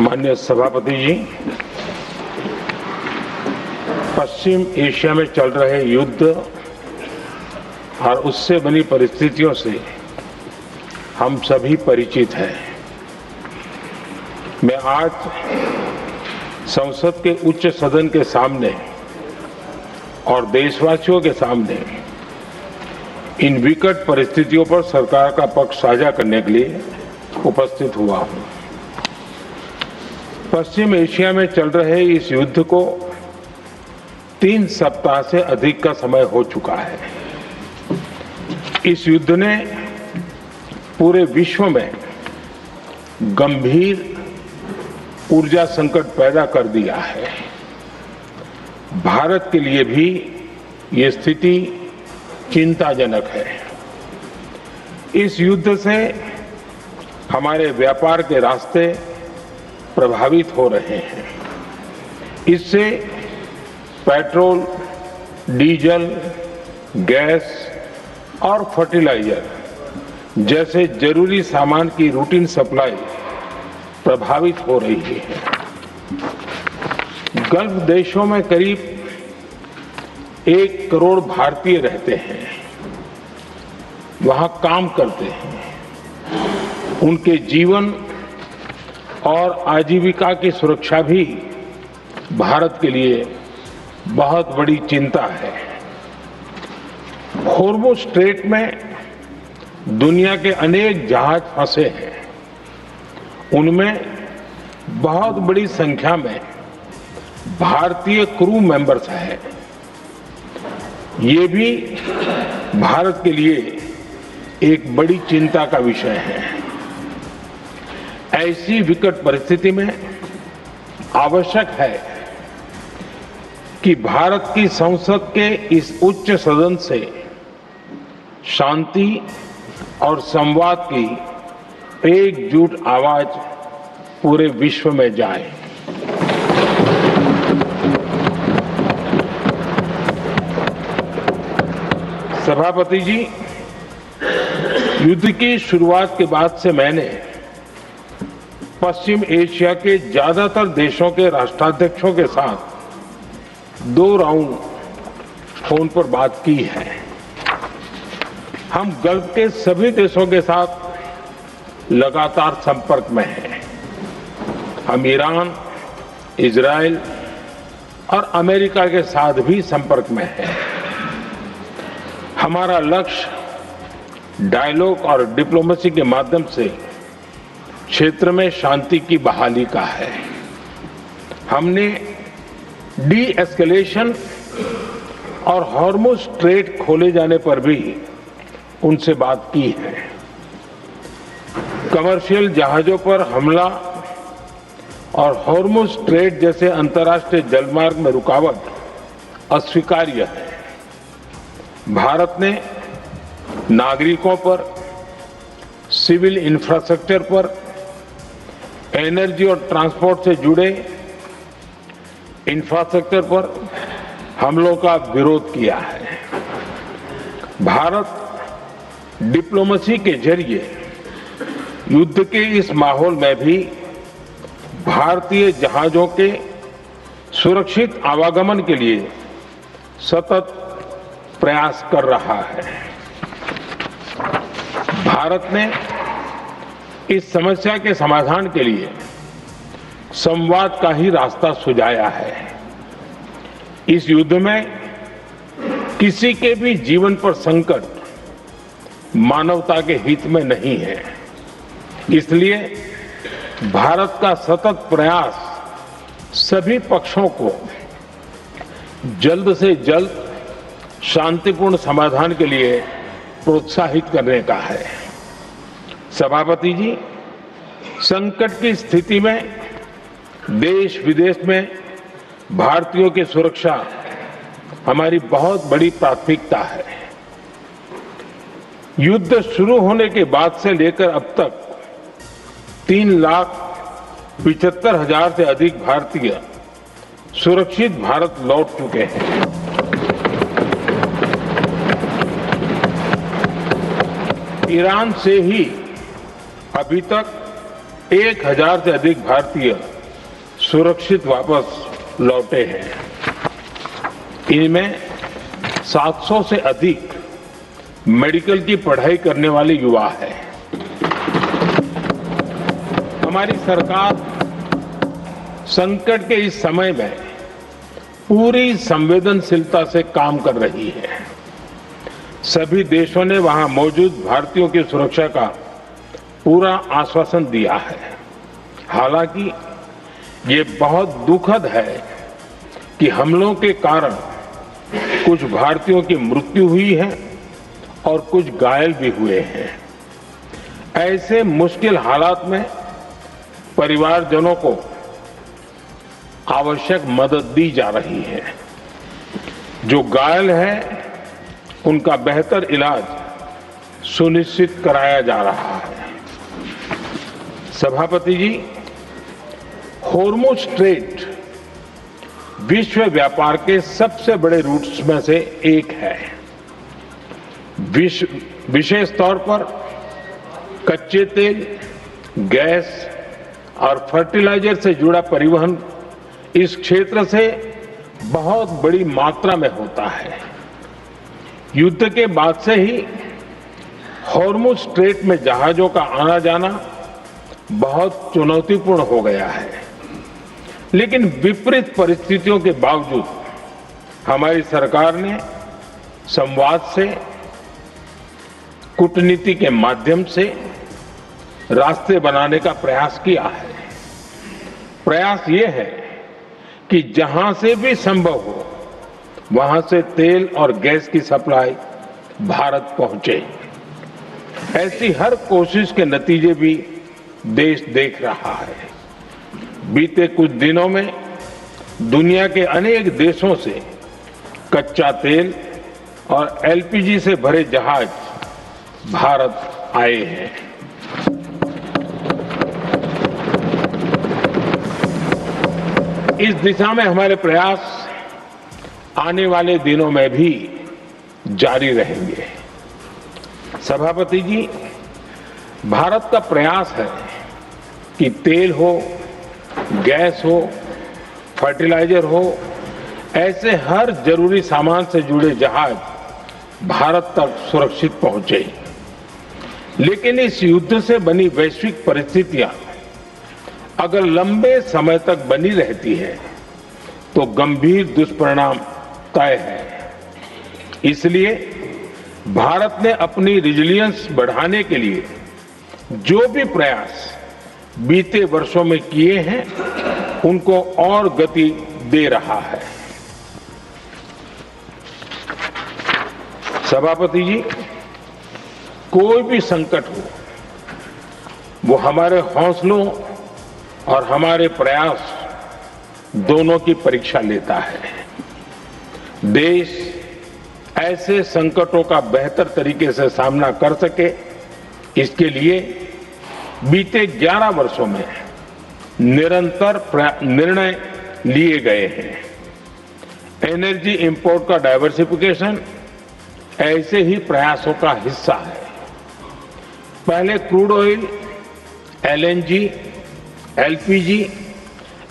माननीय सभापति जी, पश्चिम एशिया में चल रहे युद्ध और उससे बनी परिस्थितियों से हम सभी परिचित हैं। मैं आज संसद के उच्च सदन के सामने और देशवासियों के सामने इन विकट परिस्थितियों पर सरकार का पक्ष साझा करने के लिए उपस्थित हुआ हूं। पश्चिम एशिया में चल रहे इस युद्ध को 3 सप्ताह से अधिक का समय हो चुका है। इस युद्ध ने पूरे विश्व में गंभीर ऊर्जा संकट पैदा कर दिया है। भारत के लिए भी ये स्थिति चिंताजनक है। इस युद्ध से हमारे व्यापार के रास्ते प्रभावित हो रहे हैं। इससे पेट्रोल, डीजल, गैस और फर्टिलाइजर जैसे जरूरी सामान की रूटीन सप्लाई प्रभावित हो रही है। गल्फ देशों में करीब 1 करोड़ भारतीय रहते हैं, वहां काम करते हैं। उनके जीवन और आजीविका की सुरक्षा भी भारत के लिए बहुत बड़ी चिंता है। होर्मुज स्ट्रेट में दुनिया के अनेक जहाज फंसे हैं। उनमें बहुत बड़ी संख्या में भारतीय क्रू मेंबर्स हैं। ये भी भारत के लिए एक बड़ी चिंता का विषय है। ऐसी विकट परिस्थिति में आवश्यक है कि भारत की संसद के इस उच्च सदन से शांति और संवाद की एकजुट आवाज पूरे विश्व में जाए। सभापति जी, युद्ध की शुरुआत के बाद से मैंने पश्चिम एशिया के ज्यादातर देशों के राष्ट्राध्यक्षों के साथ 2 राउंड फोन पर बात की है। हम गल्फ के सभी देशों के साथ लगातार संपर्क में हैं। हम ईरान, इजराइल और अमेरिका के साथ भी संपर्क में हैं। हमारा लक्ष्य डायलॉग और डिप्लोमेसी के माध्यम से क्षेत्र में शांति की बहाली का है। हमने डी एस्केलेशन और हॉर्मुज स्ट्रेट खोले जाने पर भी उनसे बात की है। कमर्शियल जहाजों पर हमला और हॉर्मुज स्ट्रेट जैसे अंतर्राष्ट्रीय जलमार्ग में रुकावट अस्वीकार्य है। भारत ने नागरिकों पर, सिविल इंफ्रास्ट्रक्चर पर, एनर्जी और ट्रांसपोर्ट से जुड़े इंफ्रास्ट्रक्चर पर हमलों का विरोध किया है। भारत डिप्लोमेसी के जरिए युद्ध के इस माहौल में भी भारतीय जहाजों के सुरक्षित आवागमन के लिए सतत प्रयास कर रहा है। भारत ने इस समस्या के समाधान के लिए संवाद का ही रास्ता सुझाया है। इस युद्ध में किसी के भी जीवन पर संकट मानवता के हित में नहीं है। इसलिए भारत का सतत प्रयास सभी पक्षों को जल्द से जल्द शांतिपूर्ण समाधान के लिए प्रोत्साहित करने का है। सभापति जी, संकट की स्थिति में देश विदेश में भारतीयों की सुरक्षा हमारी बहुत बड़ी प्राथमिकता है। युद्ध शुरू होने के बाद से लेकर अब तक 3,75,000 से अधिक भारतीय सुरक्षित भारत लौट चुके हैं। ईरान से ही अभी तक 1,000 से अधिक भारतीय सुरक्षित वापस लौटे हैं। इनमें 700 से अधिक मेडिकल की पढ़ाई करने वाले युवा हैं। हमारी सरकार संकट के इस समय में पूरी संवेदनशीलता से काम कर रही है। सभी देशों ने वहां मौजूद भारतीयों की सुरक्षा का पूरा आश्वासन दिया है। हालांकि ये बहुत दुखद है कि हमलों के कारण कुछ भारतीयों की मृत्यु हुई है और कुछ घायल भी हुए हैं। ऐसे मुश्किल हालात में परिवारजनों को आवश्यक मदद दी जा रही है। जो घायल है उनका बेहतर इलाज सुनिश्चित कराया जा रहा है। सभापति जी, होर्मुज स्ट्रेट विश्व व्यापार के सबसे बड़े रूट्स में से एक है। विशेष तौर पर कच्चे तेल, गैस और फर्टिलाइजर से जुड़ा परिवहन इस क्षेत्र से बहुत बड़ी मात्रा में होता है। युद्ध के बाद से ही होर्मुज स्ट्रेट में जहाजों का आना जाना बहुत चुनौतीपूर्ण हो गया है। लेकिन विपरीत परिस्थितियों के बावजूद हमारी सरकार ने संवाद से, कूटनीति के माध्यम से रास्ते बनाने का प्रयास किया है। प्रयास ये है कि जहां से भी संभव हो वहां से तेल और गैस की सप्लाई भारत पहुंचे। ऐसी हर कोशिश के नतीजे भी देश देख रहा है। बीते कुछ दिनों में दुनिया के अनेक देशों से कच्चा तेल और एलपीजी से भरे जहाज भारत आए हैं। इस दिशा में हमारे प्रयास आने वाले दिनों में भी जारी रहेंगे। सभापति जी, भारत का प्रयास है कि तेल हो, गैस हो, फर्टिलाइजर हो, ऐसे हर जरूरी सामान से जुड़े जहाज भारत तक सुरक्षित पहुंचे। लेकिन इस युद्ध से बनी वैश्विक परिस्थितियां अगर लंबे समय तक बनी रहती है तो गंभीर दुष्परिणाम तय है। इसलिए भारत ने अपनी रेजिलियंस बढ़ाने के लिए जो भी प्रयास बीते वर्षों में किए हैं उनको और गति दे रहा है। सभापति जी, कोई भी संकट हो वो हमारे हौसलों और हमारे प्रयास दोनों की परीक्षा लेता है। देश ऐसे संकटों का बेहतर तरीके से सामना कर सके, इसके लिए बीते 11 वर्षों में निरंतर निर्णय लिए गए हैं। एनर्जी इंपोर्ट का डाइवर्सिफिकेशन ऐसे ही प्रयासों का हिस्सा है। पहले क्रूड ऑयल, एलएनजी, एलपीजी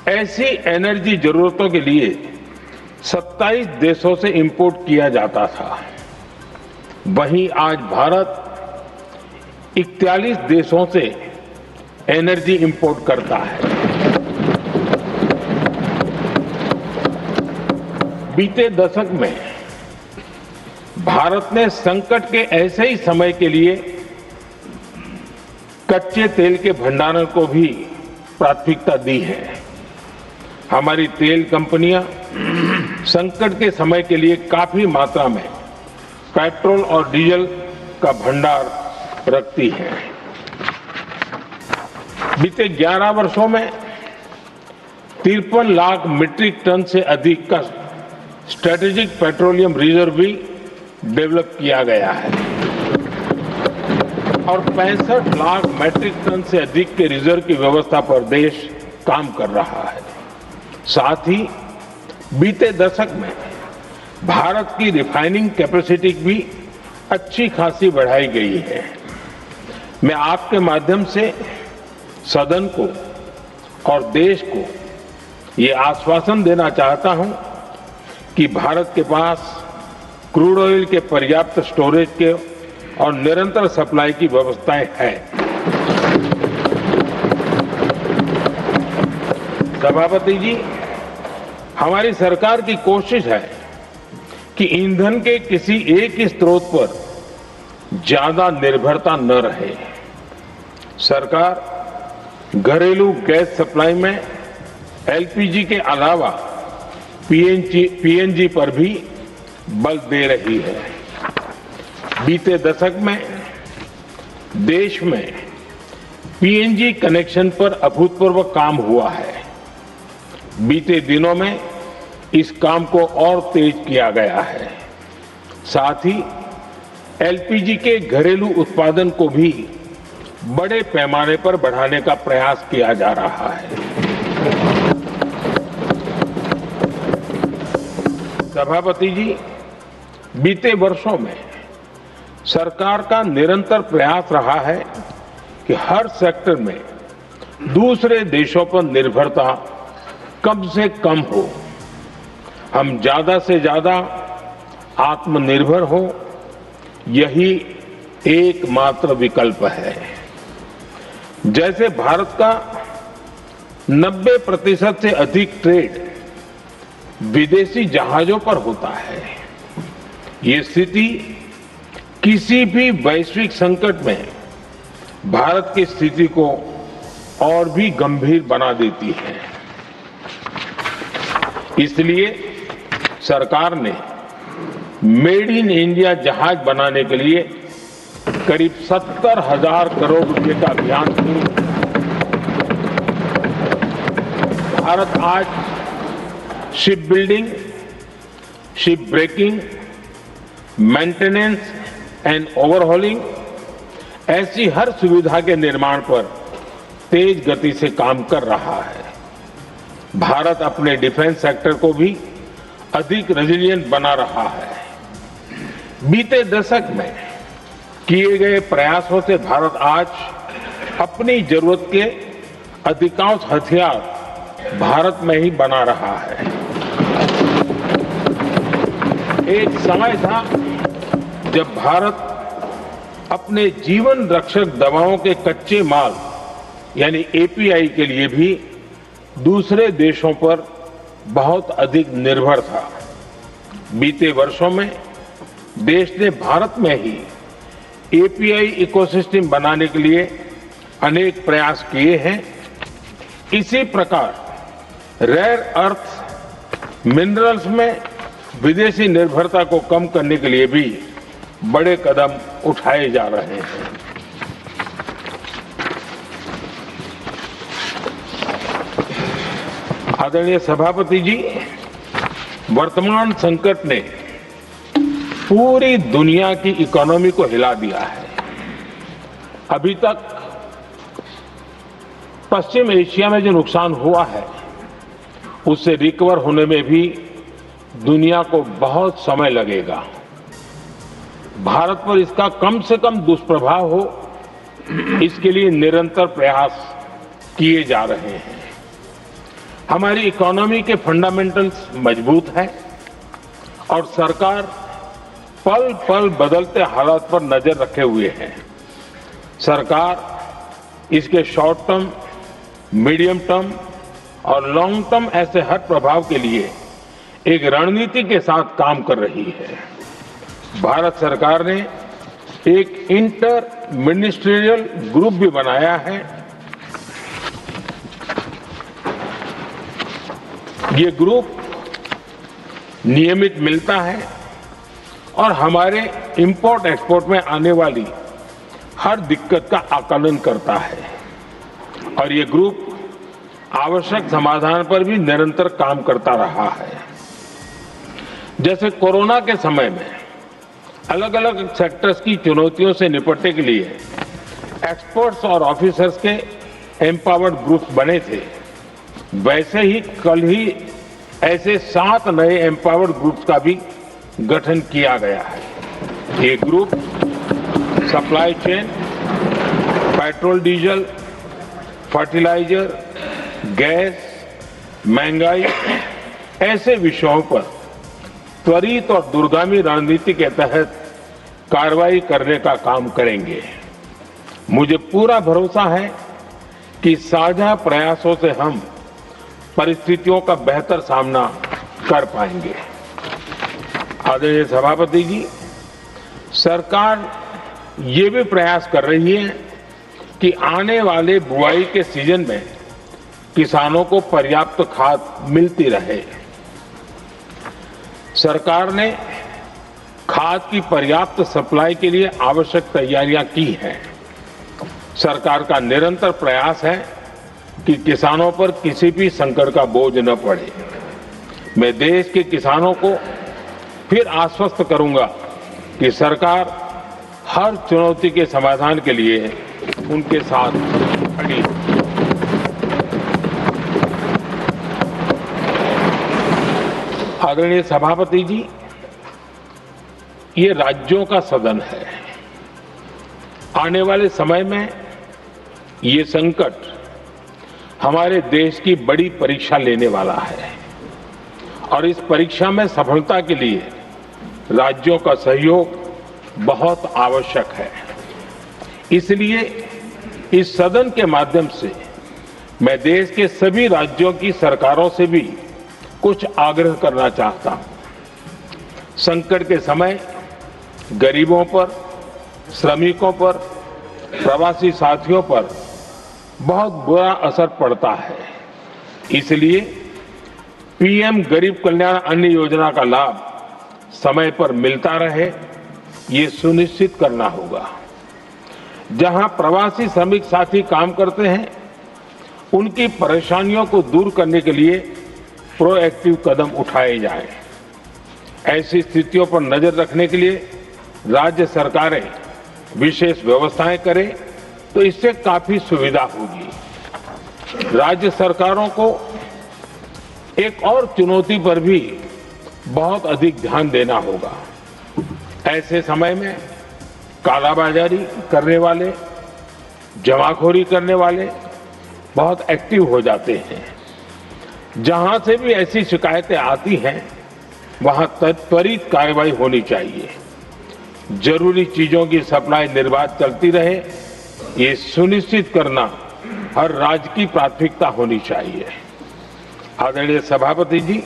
ऐसी एनर्जी जरूरतों के लिए 27 देशों से इंपोर्ट किया जाता था। वहीं आज भारत 41 देशों से एनर्जी इंपोर्ट करता है। बीते दशक में भारत ने संकट के ऐसे ही समय के लिए कच्चे तेल के भंडारण को भी प्राथमिकता दी है। हमारी तेल कंपनियां संकट के समय के लिए काफी मात्रा में पेट्रोल और डीजल का भंडार रखती हैं। बीते 11 वर्षों में 53 लाख मीट्रिक टन से अधिक का स्ट्रेटेजिक पेट्रोलियम रिजर्व भी डेवलप किया गया है और 65 लाख मीट्रिक टन से अधिक के रिजर्व की व्यवस्था पर देश काम कर रहा है। साथ ही बीते दशक में भारत की रिफाइनिंग कैपेसिटी भी अच्छी खासी बढ़ाई गई है। मैं आपके माध्यम से सदन को और देश को ये आश्वासन देना चाहता हूं कि भारत के पास क्रूड ऑयल के पर्याप्त स्टोरेज के और निरंतर सप्लाई की व्यवस्थाएं हैं। सभापति जी, हमारी सरकार की कोशिश है कि ईंधन के किसी एक ही स्रोत पर ज्यादा निर्भरता न रहे। सरकार घरेलू गैस सप्लाई में एलपीजी के अलावा पीएनजी पर भी बल दे रही है। बीते दशक में देश में पीएनजी कनेक्शन पर अभूतपूर्व काम हुआ है। बीते दिनों में इस काम को और तेज किया गया है। साथ ही एलपीजी के घरेलू उत्पादन को भी बड़े पैमाने पर बढ़ाने का प्रयास किया जा रहा है। सभापति जी, बीते वर्षों में सरकार का निरंतर प्रयास रहा है कि हर सेक्टर में दूसरे देशों पर निर्भरता कम से कम हो। हम ज्यादा से ज्यादा आत्मनिर्भर हो, यही एकमात्र विकल्प है। जैसे भारत का 90% से अधिक ट्रेड विदेशी जहाजों पर होता है। ये स्थिति किसी भी वैश्विक संकट में भारत की स्थिति को और भी गंभीर बना देती है। इसलिए सरकार ने मेड इन इंडिया जहाज बनाने के लिए करीब 70,000 करोड़ रुपए का अभियान शुरू किया। भारत आज ship building, ship breaking, maintenance and overhauling ऐसी हर सुविधा के निर्माण पर तेज गति से काम कर रहा है। भारत अपने डिफेंस सेक्टर को भी अधिक रेजिलिएंट बना रहा है। बीते दशक में किए गए प्रयासों से भारत आज अपनी जरूरत के अधिकांश हथियार भारत में ही बना रहा है। एक समय था जब भारत अपने जीवन रक्षक दवाओं के कच्चे माल यानी एपीआई के लिए भी दूसरे देशों पर बहुत अधिक निर्भर था। बीते वर्षों में देश ने भारत में ही एपीआई इकोसिस्टम बनाने के लिए अनेक प्रयास किए हैं। इसी प्रकार रेयर अर्थ मिनरल्स में विदेशी निर्भरता को कम करने के लिए भी बड़े कदम उठाए जा रहे हैं। आदरणीय सभापति जी, वर्तमान संकट ने पूरी दुनिया की इकोनॉमी को हिला दिया है। अभी तक पश्चिम एशिया में जो नुकसान हुआ है उससे रिकवर होने में भी दुनिया को बहुत समय लगेगा। भारत पर इसका कम से कम दुष्प्रभाव हो, इसके लिए निरंतर प्रयास किए जा रहे हैं। हमारी इकोनॉमी के फंडामेंटल्स मजबूत हैं और सरकार पल पल बदलते हालात पर नजर रखे हुए है। सरकार इसके शॉर्ट टर्म, मीडियम टर्म और लॉन्ग टर्म ऐसे हर प्रभाव के लिए एक रणनीति के साथ काम कर रही है। भारत सरकार ने एक इंटर मिनिस्ट्रियल ग्रुप भी बनाया है। ये ग्रुप नियमित मिलता है और हमारे इंपोर्ट एक्सपोर्ट में आने वाली हर दिक्कत का आकलन करता है और ये ग्रुप आवश्यक समाधान पर भी निरंतर काम करता रहा है। जैसे कोरोना के समय में अलग अलग सेक्टर्स की चुनौतियों से निपटने के लिए एक्सपर्ट्स और ऑफिसर्स के एम्पावर्ड ग्रुप्स बने थे, वैसे ही कल ही ऐसे 7 नए एम्पावर्ड ग्रुप्स का भी गठन किया गया है। ये group supply chain, petrol diesel, fertiliser, gas, महंगाई ऐसे विषयों पर त्वरित और दूरगामी रणनीति के तहत कार्रवाई करने का काम करेंगे। मुझे पूरा भरोसा है कि साझा प्रयासों से हम परिस्थितियों का बेहतर सामना कर पाएंगे। आदरणीय सभापति जी, सरकार ये भी प्रयास कर रही है कि आने वाले बुआई के सीजन में किसानों को पर्याप्त खाद मिलती रहे। सरकार ने खाद की पर्याप्त सप्लाई के लिए आवश्यक तैयारियां की हैं। सरकार का निरंतर प्रयास है कि किसानों पर किसी भी संकट का बोझ न पड़े। मैं देश के किसानों को फिर आश्वस्त करूंगा कि सरकार हर चुनौती के समाधान के लिए उनके साथ खड़ी है। आदरणीय सभापति जी, ये राज्यों का सदन है। आने वाले समय में ये संकट हमारे देश की बड़ी परीक्षा लेने वाला है और इस परीक्षा में सफलता के लिए राज्यों का सहयोग बहुत आवश्यक है। इसलिए इस सदन के माध्यम से मैं देश के सभी राज्यों की सरकारों से भी कुछ आग्रह करना चाहता हूं। संकट के समय गरीबों पर, श्रमिकों पर, प्रवासी साथियों पर बहुत बुरा असर पड़ता है। इसलिए पीएम गरीब कल्याण अन्न योजना का लाभ समय पर मिलता रहे, ये सुनिश्चित करना होगा। जहां प्रवासी श्रमिक साथी काम करते हैं, उनकी परेशानियों को दूर करने के लिए प्रोएक्टिव कदम उठाए जाएं। ऐसी स्थितियों पर नजर रखने के लिए राज्य सरकारें विशेष व्यवस्थाएं करें तो इससे काफी सुविधा होगी। राज्य सरकारों को एक और चुनौती पर भी बहुत अधिक ध्यान देना होगा। ऐसे समय में कालाबाजारी करने वाले, जमाखोरी करने वाले बहुत एक्टिव हो जाते हैं। जहां से भी ऐसी शिकायतें आती हैं, वहां त्वरित कार्रवाई होनी चाहिए। जरूरी चीजों की सप्लाई निर्बाध चलती रहे, ये सुनिश्चित करना हर राज्य की प्राथमिकता होनी चाहिए। आदरणीय सभापति जी,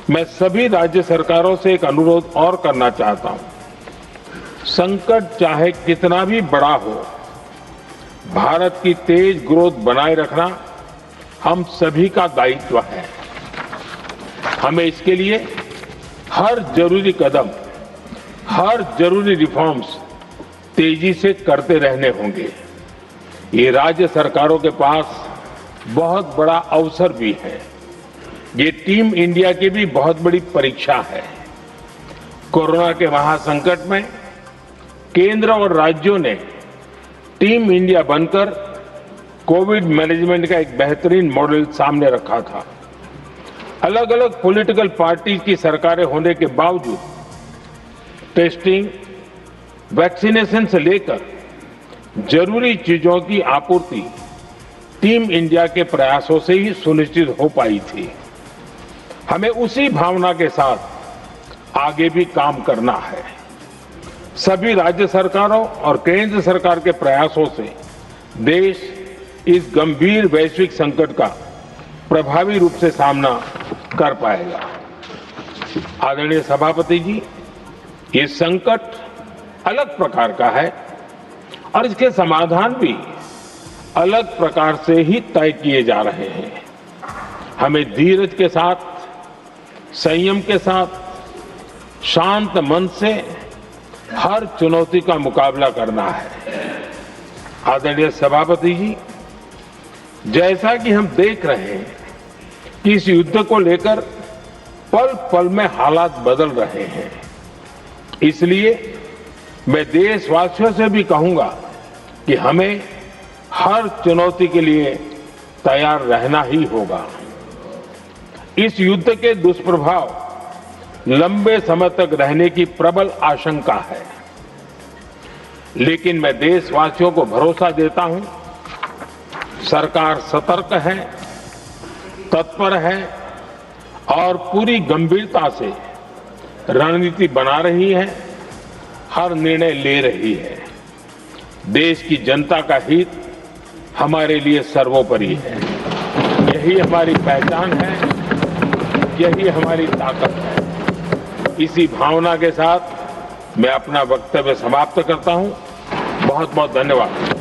मैं सभी राज्य सरकारों से एक अनुरोध और करना चाहता हूं। संकट चाहे कितना भी बड़ा हो, भारत की तेज ग्रोथ बनाए रखना हम सभी का दायित्व है। हमें इसके लिए हर जरूरी कदम, हर जरूरी रिफॉर्म्स तेजी से करते रहने होंगे। ये राज्य सरकारों के पास बहुत बड़ा अवसर भी है। ये टीम इंडिया की भी बहुत बड़ी परीक्षा है। कोरोना के महासंकट में केंद्र और राज्यों ने टीम इंडिया बनकर कोविड मैनेजमेंट का एक बेहतरीन मॉडल सामने रखा था। अलग अलग पॉलिटिकल पार्टी की सरकारें होने के बावजूद टेस्टिंग, वैक्सीनेशन से लेकर जरूरी चीजों की आपूर्ति टीम इंडिया के प्रयासों से ही सुनिश्चित हो पाई थी। हमें उसी भावना के साथ आगे भी काम करना है। सभी राज्य सरकारों और केंद्र सरकार के प्रयासों से देश इस गंभीर वैश्विक संकट का प्रभावी रूप से सामना कर पाएगा। आदरणीय सभापति जी, ये संकट अलग प्रकार का है और इसके समाधान भी अलग प्रकार से ही तय किए जा रहे हैं। हमें धीरज के साथ, संयम के साथ, शांत मन से हर चुनौती का मुकाबला करना है। आदरणीय सभापति जी, जैसा कि हम देख रहे हैं कि इस युद्ध को लेकर पल पल में हालात बदल रहे हैं, इसलिए मैं देशवासियों से भी कहूंगा कि हमें हर चुनौती के लिए तैयार रहना ही होगा। इस युद्ध के दुष्प्रभाव लंबे समय तक रहने की प्रबल आशंका है, लेकिन मैं देशवासियों को भरोसा देता हूं, सरकार सतर्क है, तत्पर है और पूरी गंभीरता से रणनीति बना रही है, हर निर्णय ले रही है। देश की जनता का हित हमारे लिए सर्वोपरि है। यही हमारी पहचान है, यही हमारी ताकत है। इसी भावना के साथ मैं अपना वक्तव्य समाप्त करता हूं। बहुत बहुत धन्यवाद।